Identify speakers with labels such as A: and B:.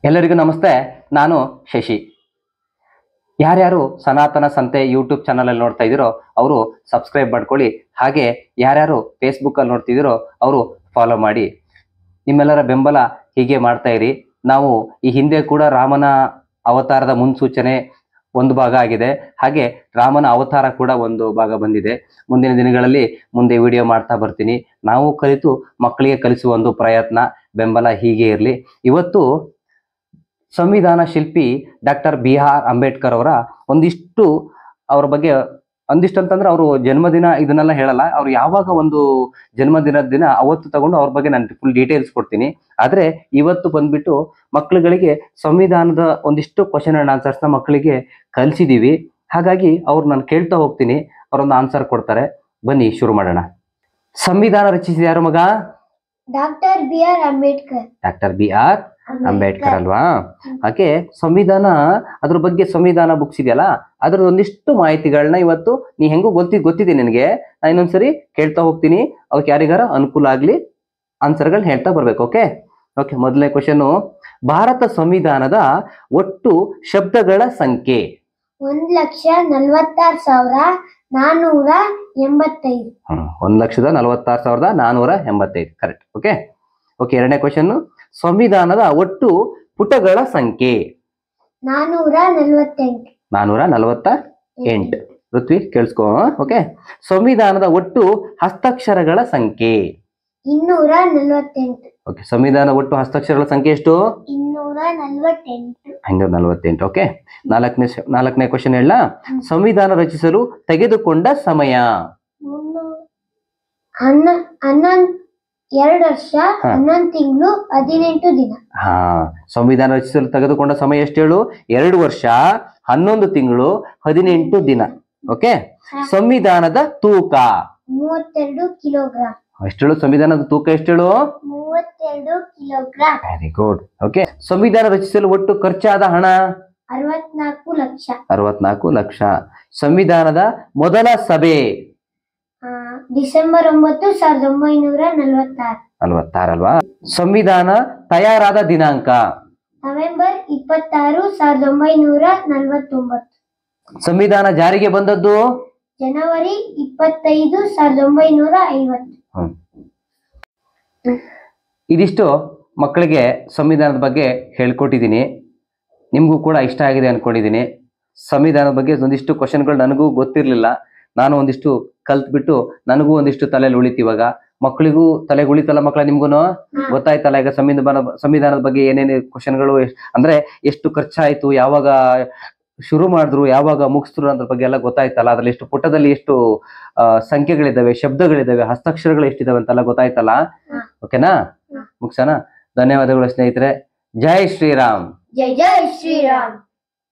A: ಎಲ್ಲರಿಗೂ ನಮಸ್ತೆ. ನಾನು ಶಶಿ. ಯಾರ್ಯಾರು ಸನಾತನ ಸಂತೆ ಯೂಟ್ಯೂಬ್ ಚಾನಲಲ್ಲಿ ನೋಡ್ತಾ ಇದ್ದೀರೋ ಅವರು ಸಬ್ಸ್ಕ್ರೈಬ್ ಮಾಡ್ಕೊಳ್ಳಿ. ಹಾಗೆ ಯಾರ್ಯಾರು ಫೇಸ್ಬುಕ್ಕಲ್ಲಿ ನೋಡ್ತಿದ್ದೀರೋ ಅವರು ಫಾಲೋ ಮಾಡಿ. ನಿಮ್ಮೆಲ್ಲರ ಬೆಂಬಲ ಹೀಗೆ ಮಾಡ್ತಾ ಇರಿ. ನಾವು ಈ ಹಿಂದೆ ಕೂಡ ರಾಮನ ಅವತಾರದ ಮುನ್ಸೂಚನೆ ಒಂದು ಭಾಗ ಆಗಿದೆ, ಹಾಗೆ ರಾಮನ ಅವತಾರ ಕೂಡ ಒಂದು ಭಾಗ ಬಂದಿದೆ. ಮುಂದಿನ ದಿನಗಳಲ್ಲಿ ಮುಂದೆ ವಿಡಿಯೋ ಮಾಡ್ತಾ ಬರ್ತೀನಿ. ನಾವು ಕಲಿತು ಮಕ್ಕಳಿಗೆ ಕಲಿಸುವ ಒಂದು ಪ್ರಯತ್ನ, ಬೆಂಬಲ ಹೀಗೆ ಇರಲಿ. ಇವತ್ತು ಸಂವಿಧಾನ ಶಿಲ್ಪಿ ಡಾಕ್ಟರ್ BR ಅಂಬೇಡ್ಕರ್ ಅವರ ಅವ್ರ ಬಗ್ಗೆ ಒಂದಿಷ್ಟು ಅಂತಂದ್ರೆ ಅವರು ಜನ್ಮದಿನ ಇದನ್ನೆಲ್ಲ ಹೇಳಲ್ಲ, ಅವ್ರು ಯಾವಾಗ ಒಂದು ಜನ್ಮದಿನದ ದಿನ ಅವತ್ತು ತಗೊಂಡು ಅವ್ರ ಬಗ್ಗೆ ನಾನು ಫುಲ್ ಡೀಟೇಲ್ಸ್ ಕೊಡ್ತೀನಿ. ಆದ್ರೆ ಇವತ್ತು ಬಂದ್ಬಿಟ್ಟು ಮಕ್ಕಳುಗಳಿಗೆ ಸಂವಿಧಾನದ ಒಂದಿಷ್ಟು ಕ್ವಶನ್ ಅಂಡ್ ಆನ್ಸರ್ಸ್ನ ಮಕ್ಕಳಿಗೆ ಕಲಿಸಿದೀವಿ. ಹಾಗಾಗಿ ಅವ್ರು ನಾನು ಕೇಳ್ತಾ ಹೋಗ್ತೀನಿ, ಅವರೊಂದು ಆನ್ಸರ್ ಕೊಡ್ತಾರೆ. ಬನ್ನಿ ಶುರು ಮಾಡೋಣ. ಸಂವಿಧಾನ ರಚಿಸಿದ ಯಾರು ಮಗ?
B: Doctor BR Ambedkar.
A: Doctor BR Ambedkar ಅಲ್ವಾ? ಹಾಗೆ ಸಂವಿಧಾನ, ಅದ್ರ ಬಗ್ಗೆ ಸಂವಿಧಾನ ಬುಕ್ಸ್ ಇದೆಯಲ್ಲ, ಅದ್ರ ಒಂದಿಷ್ಟು ಮಾಹಿತಿಗಳನ್ನ ಇವತ್ತು ನೀ ಹೆಂಗೂ ಗೊತ್ತಿದೆ ನಿನಗೆ, ನಾನು ಇನ್ನೊಂದ್ಸರಿ ಕೇಳ್ತಾ ಹೋಗ್ತೀನಿ. ಅವಕ್ಕೆ ಯಾರಿಗಾರ ಅನುಕೂಲ ಆಗ್ಲಿ ಆನ್ಸರ್ಗಳನ್ನ ಹೇಳ್ತಾ ಬರ್ಬೇಕು. ಓಕೆ ಓಕೆ ಮೊದಲನೇ ಕ್ವಶನ್, ಭಾರತ ಸಂವಿಧಾನದ ಒಟ್ಟು ಶಬ್ದಗಳ ಸಂಖ್ಯೆ?
B: 1,46,485.
A: 1,46,485. ಕರೆಕ್ಟ್. ಓಕೆ ಓಕೆ ಎರಡನೇ ಕ್ವಶನ್, ಸಂವಿಧಾನದ ಒಟ್ಟು ಪುಟಗಳ ಸಂಖ್ಯೆ?
B: 448.
A: 448. ಋತ್ವಿ ಕೇಳಿಸ್ಕೋ. ಓಕೆ ಸಂವಿಧಾನದ ಒಟ್ಟು ಹಸ್ತಾಕ್ಷರಗಳ ಸಂಖ್ಯೆ?
B: 248.
A: ಓಕೆ ಸಂವಿಧಾನ ಒಟ್ಟು ಹಸ್ತಾಕ್ಷರಗಳ ಸಂಖ್ಯೆ ಎಷ್ಟು?
B: 248.
A: 248. ಓಕೆ ನಾಲ್ಕನೇ ಕ್ವಶನ್ ಹೇಳ, ಸಂವಿಧಾನ ರಚಿಸಲು ತೆಗೆದುಕೊಂಡ ಸಮಯ?
B: 2 ವರ್ಷ 11 ತಿಂಗಳು 18 ದಿನ.
A: ಸಂವಿಧಾನ ರಚಿಸಲು ತೆಗೆದುಕೊಂಡ ಸಮಯ ಎಷ್ಟು ಹೇಳು? 2 ವರ್ಷ 11 ತಿಂಗಳು 18 ದಿನ. ಓಕೆ ಸಂವಿಧಾನದ ತೂಕ?
B: 32 ಕಿಲೋಗ್ರಾಂ.
A: ಎಷ್ಟು ಹೇಳು? ಸಂವಿಧಾನದ ತೂಕ ಎಷ್ಟು ಹೇಳು?
B: 32 ಕಿಲೋಗ್ರಾಂ.
A: Very good. ಓಕೆ ಸಂವಿಧಾನ ರಚಿಸಲು ಒಟ್ಟು ಖರ್ಚಾದ ಹಣ?
B: 64 ಲಕ್ಷ.
A: 64 ಲಕ್ಷ. ಸಂವಿಧಾನದ ಮೊದಲ ಸಭೆ?
B: ಡಿಸೆಂಬರ್ 9, 1946.
A: 46 ಅಲ್ವಾ? ಸಂವಿಧಾನ ತಯಾರಾದ ದಿನಾಂಕ?
B: ನವೆಂಬರ್ 26, 1949.
A: ಸಂವಿಧಾನ ಜಾರಿಗೆ ಬಂದದ್ದು?
B: ಜನವರಿ 25, 1950.
A: ಇದಿಷ್ಟು ಮಕ್ಕಳಿಗೆ ಸಂವಿಧಾನದ ಬಗ್ಗೆ ಹೇಳ್ಕೊಟ್ಟಿದ್ದೀನಿ. ನಿಮಗೂ ಕೂಡ ಇಷ್ಟ ಆಗಿದೆ ಅನ್ಕೊಂಡಿದ್ದೀನಿ. ಸಂವಿಧಾನದ ಬಗ್ಗೆ ಒಂದಿಷ್ಟು ಕ್ವಶನ್ಗಳು ನನಗೂ ಗೊತ್ತಿರಲಿಲ್ಲ, ನಾನು ಒಂದಿಷ್ಟು ಕಲ್ತ್ಬಿಟ್ಟು ನನಗೂ ಒಂದಿಷ್ಟು ತಲೆಯಲ್ಲಿ ಉಳಿತು. ಇವಾಗ ಮಕ್ಕಳಿಗೂ ತಲೆಗೆ ಉಳಿತಲ್ಲ ಮಕ್ಕಳ, ನಿಮ್ಗೂ ಗೊತ್ತಾಯ್ತಲ್ಲ ಈಗ ಸಂವಿಧಾನದ ಬಗ್ಗೆ ಏನೇನು ಕ್ವಶನ್ಗಳು, ಅಂದ್ರೆ ಎಷ್ಟು ಖರ್ಚಾಯ್ತು, ಯಾವಾಗ ಶುರು ಮಾಡಿದ್ರು, ಯಾವಾಗ ಮುಗಿಸಿದ್ರು ಅದ್ರ ಬಗ್ಗೆ ಎಲ್ಲ ಗೊತ್ತಾಯ್ತಲ್ಲ. ಅದ್ರಲ್ಲಿ ಎಷ್ಟು ಪುಟದಲ್ಲಿ ಎಷ್ಟು ಸಂಖ್ಯೆಗಳಿದ್ದಾವೆ, ಶಬ್ದಗಳಿದ್ದಾವೆ, ಹಸ್ತಾಕ್ಷರಗಳು ಎಷ್ಟಿದಾವೆ ಅಂತೆಲ್ಲ ಗೊತ್ತಾಯ್ತಲ್ಲ. ಓಕೆನಾ? ಮುಗಿಸೋಣ. ಧನ್ಯವಾದಗಳು ಸ್ನೇಹಿತರೆ. ಜೈ ಶ್ರೀರಾಮ್.
B: ಜೈ ಜೈ ಶ್ರೀರಾಮ್.